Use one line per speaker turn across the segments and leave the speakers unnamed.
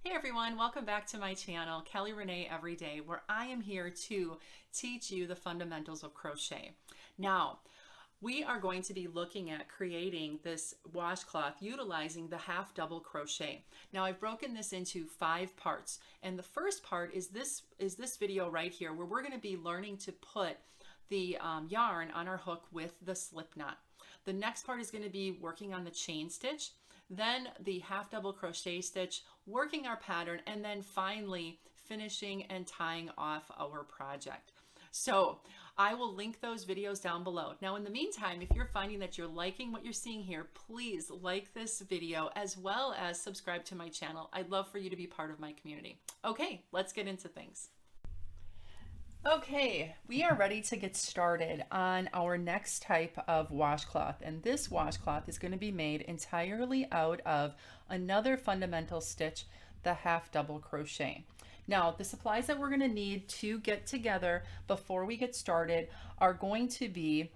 Hey everyone, welcome back to my channel, Kelly Rene Everyday, where I am here to teach you the fundamentals of crochet. Now, we are going to be looking at creating this washcloth utilizing the half double crochet. Now I've broken this into 5 parts, and the first part is this video right here, where we're going to be learning to put the yarn on our hook with the slip knot. The next part is going to be working on the chain stitch, then the half double crochet stitch, working our pattern, and then finally finishing and tying off our project. So I will link those videos down below. Now in the meantime, if you're finding that you're liking what you're seeing here, please like this video as well as subscribe to my channel. I'd love for you to be part of my community. Okay, let's get into things. Okay, we are ready to get started on our next type of washcloth, and this washcloth is going to be made entirely out of another fundamental stitch, the half double crochet. Now the supplies that we're going to need to get together before we get started are going to be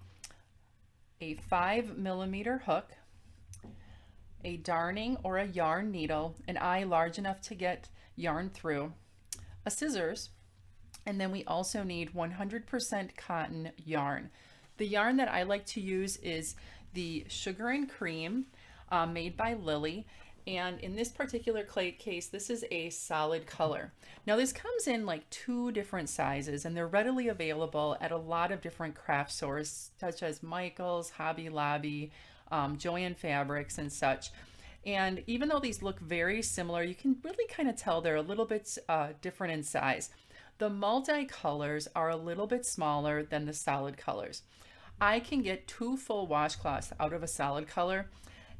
a 5mm hook, a darning or a yarn needle, an eye large enough to get yarn through, a scissors, and then we also need 100% cotton yarn. The yarn that I like to use is the Sugar and Cream made by Lily. And in this particular case, this is a solid color. Now this comes in like 2 different sizes, and they're readily available at a lot of different craft stores such as Michael's, Hobby Lobby, Joann Fabrics and such. And even though these look very similar, you can really kind of tell they're a little bit different in size. The multi-colors are a little bit smaller than the solid colors. I can get 2 full washcloths out of a solid color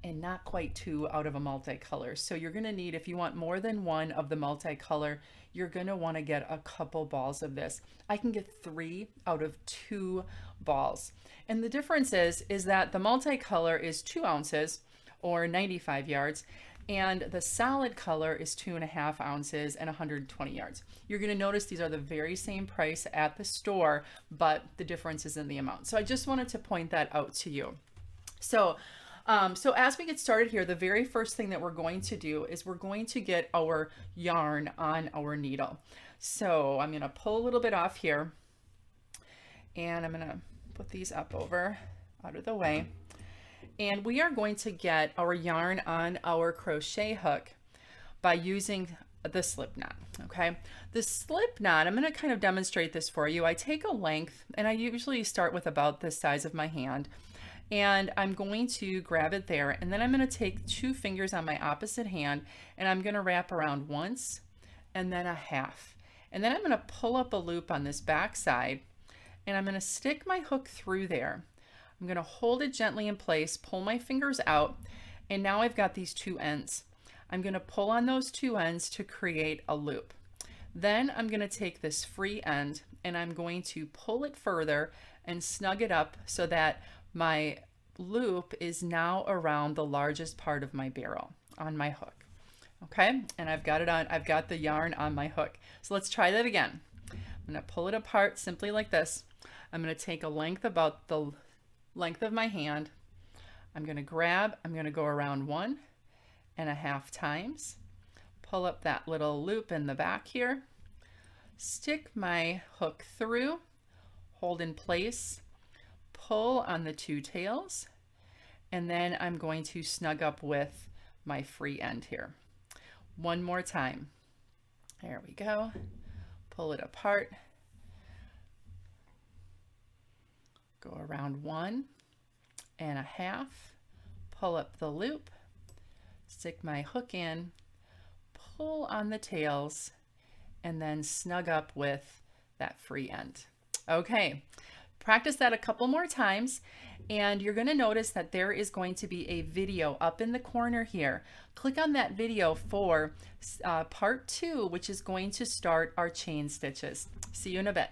and not quite 2 out of a multicolor. So you're going to need, if you want more than 1 of the multicolor, you're going to want to get a couple balls of this. I can get 3 out of 2 balls. And the difference is that the multicolor is 2 ounces or 95 yards, and the solid color is 2.5 ounces and 120 yards. You're going to notice these are the very same price at the store, but the difference is in the amount. So I just wanted to point that out to you. So as we get started here, the very first thing that we're going to do is we're going to get our yarn on our needle. So I'm going to pull a little bit off here, and I'm going to put these up over out of the way. And we are going to get our yarn on our crochet hook by using the slip knot. Okay, the slip knot, I'm going to kind of demonstrate this for you. I take a length, and I usually start with about the size of my hand, and I'm going to grab it there, and then I'm going to take 2 fingers on my opposite hand, and I'm going to wrap around once and then a half, and then I'm going to pull up a loop on this back side, and I'm going to stick my hook through there. I'm going to hold it gently in place, pull my fingers out, and now I've got these 2 ends. I'm going to pull on those 2 ends to create a loop. Then I'm going to take this free end and I'm going to pull it further and snug it up so that my loop is now around the largest part of my barrel on my hook. Okay, and I've got it on, I've got the yarn on my hook. So let's try that again. I'm going to pull it apart simply like this. I'm going to take a length about the length of my hand. I'm going to grab, I'm going to go around 1.5 times, pull up that little loop in the back here, stick my hook through, hold in place, pull on the 2 tails, and then I'm going to snug up with my free end here. One more time. There we go. Pull it apart. Go around 1.5, pull up the loop, stick my hook in, pull on the tails, and then snug up with that free end. Okay, practice that a couple more times, and you're going to notice that there is going to be a video up in the corner here. Click on that video for part 2, which is going to start our chain stitches. See you in a bit.